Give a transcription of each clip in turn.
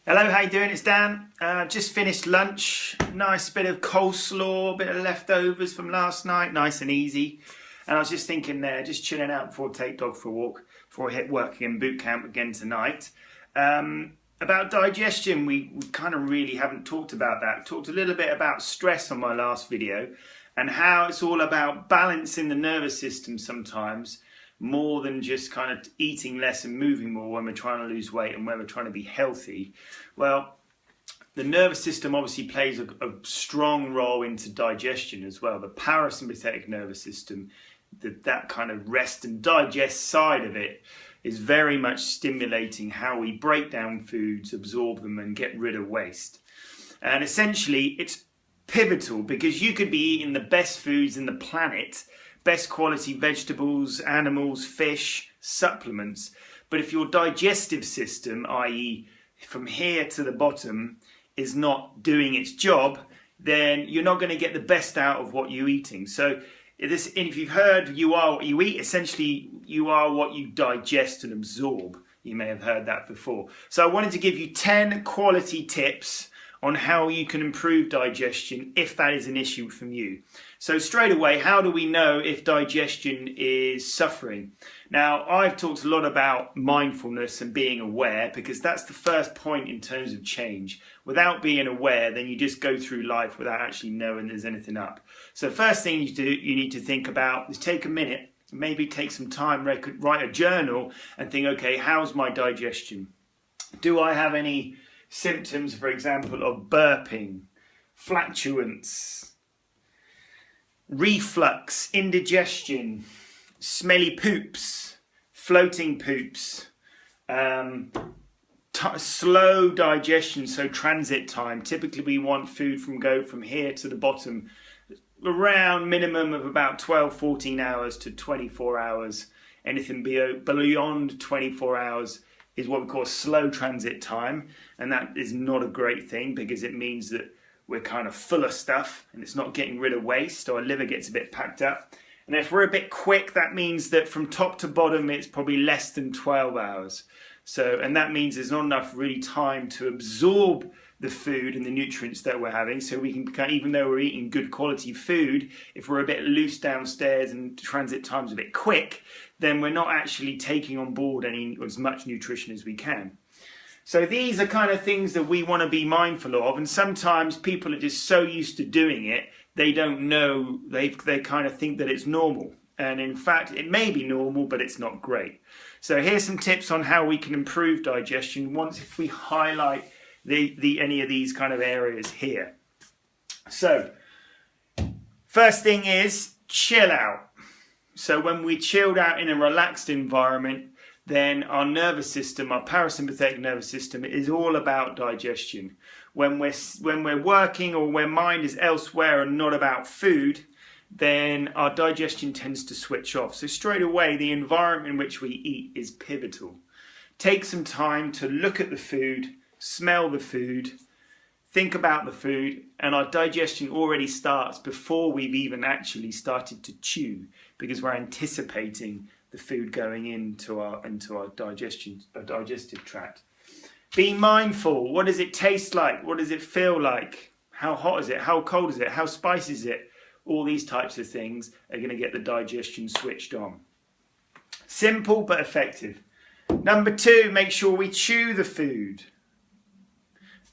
Hello, how you doing? It's Dan. Just finished lunch. Nice bit of coleslaw, bit of leftovers from last night. Nice and easy. And I was just thinking there, just chilling out before I take dog for a walk, before I hit work in boot camp again tonight. About digestion, we kind of really haven't talked about that. Talked a little bit about stress on my last video and how it's all about balancing the nervous system sometimes, more than just kind of eating less and moving more when we're trying to lose weight and when we're trying to be healthy. Well, the nervous system obviously plays a strong role into digestion as well. The parasympathetic nervous system, that kind of rest and digest side of it, is very much stimulating how we break down foods, absorb them and get rid of waste. And essentially it's pivotal because you could be eating the best foods in the planet, best quality vegetables, animals, fish, supplements. But if your digestive system, i.e. from here to the bottom, is not doing its job, then you're not going to get the best out of what you're eating. So if you've heard you are what you eat, essentially you are what you digest and absorb. You may have heard that before. So I wanted to give you 10 quality tips on how you can improve digestion if that is an issue from you. So straight away, how do we know if digestion is suffering? Now, I've talked a lot about mindfulness and being aware because that's the first point in terms of change. Without being aware, then you just go through life without actually knowing there's anything up. So first thing you need to think about is take a minute, maybe take some time, write a journal and think, okay, how's my digestion? Do I have any symptoms, for example, of burping, flatulence, reflux, indigestion, smelly poops, floating poops, slow digestion, so transit time. Typically we want food go from here to the bottom around minimum of about 12-14 hours to 24 hours. Anything beyond 24 hours is what we call slow transit time, and that is not a great thing because it means that we're kind of full of stuff and it's not getting rid of waste, or our liver gets a bit packed up. And if we're a bit quick, that means that from top to bottom it's probably less than 12 hours. And that means there's not enough really time to absorb the food and the nutrients that we're having, so we can, even though we're eating good quality food, if we're a bit loose downstairs and transit time's a bit quick, then we're not actually taking on board as much nutrition as we can. So these are kind of things that we want to be mindful of, and sometimes people are just so used to doing it, they don't know, they kind of think that it's normal. And in fact, it may be normal, but it's not great. So here's some tips on how we can improve digestion if we highlight any of these kind of areas here. So first thing is chill out. So when we chilled out in a relaxed environment, then our nervous system, our parasympathetic nervous system, is all about digestion. When we're working or when mind is elsewhere and not about food, then our digestion tends to switch off. So straight away, the environment in which we eat is pivotal. Take some time to look at the food, smell the food, think about the food, and our digestion already starts before we've even actually started to chew, because we're anticipating the food going into our digestive tract. Be mindful. What does it taste like? What does it feel like? How hot is it? How cold is it? How spicy is it? All these types of things are going to get the digestion switched on. Simple but effective. Number 2, make sure we chew the food.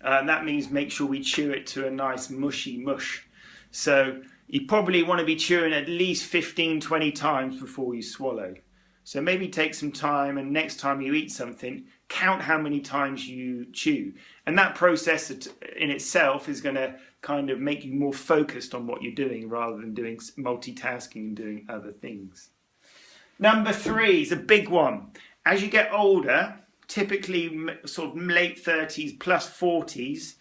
That means make sure we chew it to a nice mushy mush. So you probably want to be chewing at least 15-20 times before you swallow. So maybe take some time, and next time you eat something, count how many times you chew. And that process in itself is going to kind of make you more focused on what you're doing rather than doing multitasking and doing other things. Number 3 is a big one. As you get older, typically sort of late 30s plus 40s,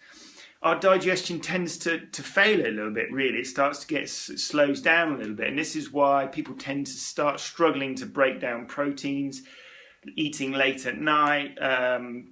our digestion tends to fail a little bit, really. It starts to it slows down a little bit. And this is why people tend to start struggling to break down proteins, eating late at night,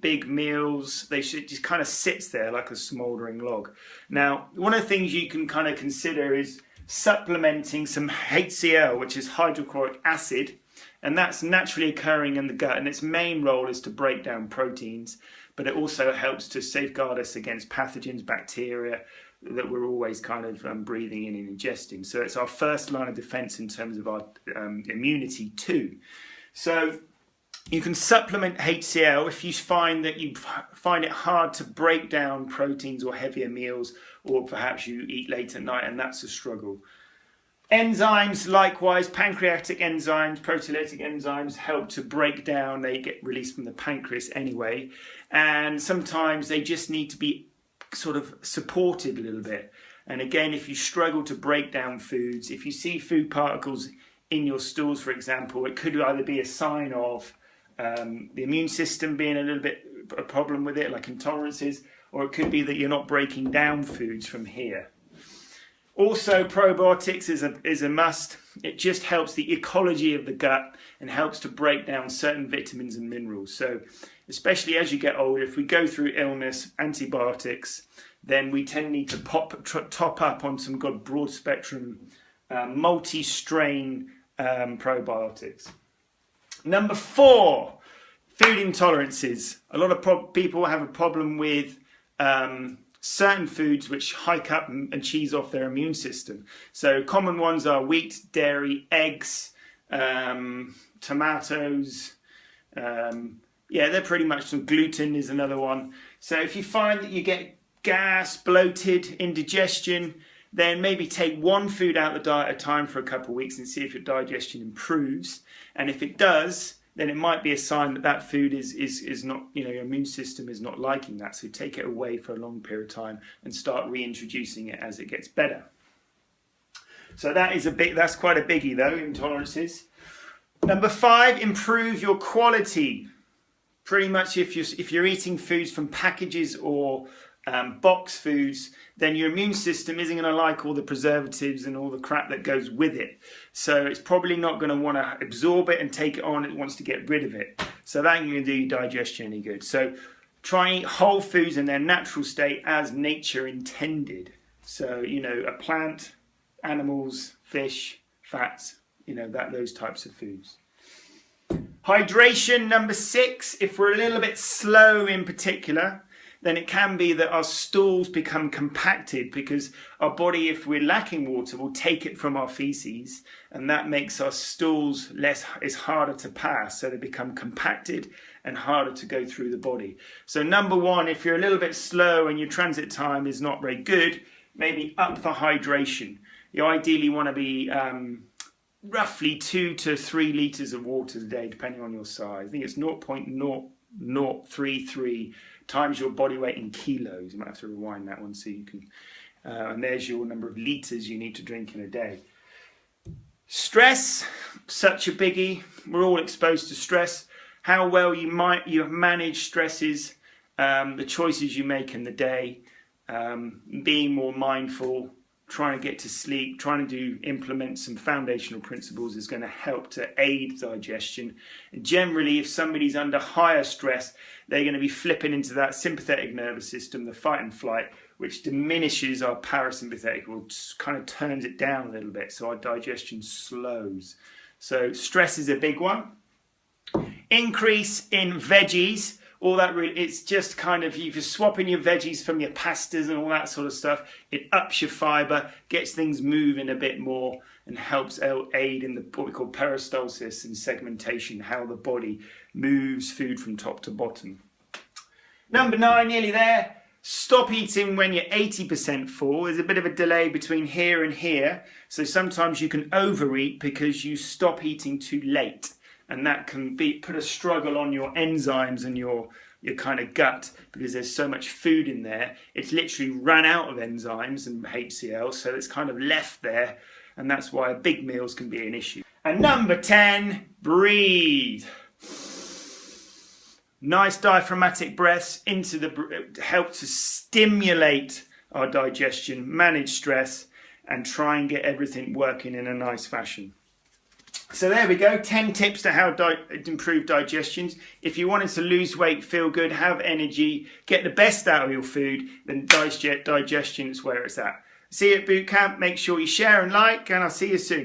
big meals. They should just kind of sits there like a smouldering log. Now, one of the things you can kind of consider is supplementing some HCl, which is hydrochloric acid, and that's naturally occurring in the gut, and its main role is to break down proteins. but it also helps to safeguard us against pathogens, bacteria that we're always kind of breathing in and ingesting. So it's our first line of defense in terms of our immunity too. So you can supplement HCl if you find that you find it hard to break down proteins or heavier meals, or perhaps you eat late at night and that's a struggle. Enzymes, likewise, pancreatic enzymes, proteolytic enzymes help to break down. They get released from the pancreas anyway, and sometimes they just need to be sort of supported a little bit. And again, if you struggle to break down foods, if you see food particles in your stools, for example, it could either be a sign of the immune system being a little bit a problem with it, like intolerances, or it could be that you're not breaking down foods from here. Also, probiotics is a must. It just helps the ecology of the gut and helps to break down certain vitamins and minerals. So especially as you get older, if we go through illness, antibiotics, then we tend to need to top up on some good broad spectrum, multi-strain probiotics. Number 4, food intolerances. A lot of people have a problem with certain foods which hike up and cheese off their immune system. So common ones are wheat, dairy, eggs, tomatoes. Yeah, they're pretty much some gluten is another one. So if you find that you get gas, bloated, indigestion, then maybe take one food out of the diet at a time for a couple of weeks and see if your digestion improves. And if it does, then it might be a sign that that food is not, your immune system is not liking that. So take it away for a long period of time and start reintroducing it as it gets better. So that's quite a biggie though, intolerances. Number 5, improve your quality. Pretty much if you're eating foods from packages or box foods, then your immune system isn't going to like all the preservatives and all the crap that goes with it. So it's probably not going to want to absorb it and take it on. It wants to get rid of it. So that ain't going to do your digestion any good. So try and eat whole foods in their natural state as nature intended. So, a plant, animals, fish, fats, those types of foods. Hydration, number 6. If we're a little bit slow in particular, then it can be that our stools become compacted because our body, if we're lacking water, will take it from our feces, and that makes our stools it's harder to pass, so they become compacted and harder to go through the body. So number 1, if you're a little bit slow and your transit time is not very good, maybe up the hydration. You ideally want to be roughly 2 to 3 litres of water a day, depending on your size. I think it's 0.0033 times your body weight in kilos. You might have to rewind that one so you can, and there's your number of litres you need to drink in a day. Stress, such a biggie. We're all exposed to stress. How well you manage stresses, the choices you make in the day, being more mindful, trying to get to sleep, trying to implement some foundational principles is going to help to aid digestion. And generally, if somebody's under higher stress, they're going to be flipping into that sympathetic nervous system, the fight and flight, which diminishes our parasympathetic, or kind of turns it down a little bit, so our digestion slows. So stress is a big one. Increase in veggies. All that really, it's just kind of, if you're swapping your veggies from your pastas and all that sort of stuff, it ups your fibre, gets things moving a bit more, and helps aid in what we call peristalsis and segmentation, how the body moves food from top to bottom. Number 9, nearly there. Stop eating when you're 80% full. There's a bit of a delay between here and here, so sometimes you can overeat because you stop eating too late. And that can put a struggle on your enzymes and your kind of gut, because there's so much food in there. It's literally run out of enzymes and HCl, so it's kind of left there, and that's why big meals can be an issue. And number 10, breathe. Nice diaphragmatic breaths help to stimulate our digestion, manage stress, and try and get everything working in a nice fashion. So there we go, 10 tips to how improve digestions. If you wanted to lose weight, feel good, have energy, get the best out of your food, then digestion is where it's at. See you at boot camp. Make sure you share and like, and I'll see you soon.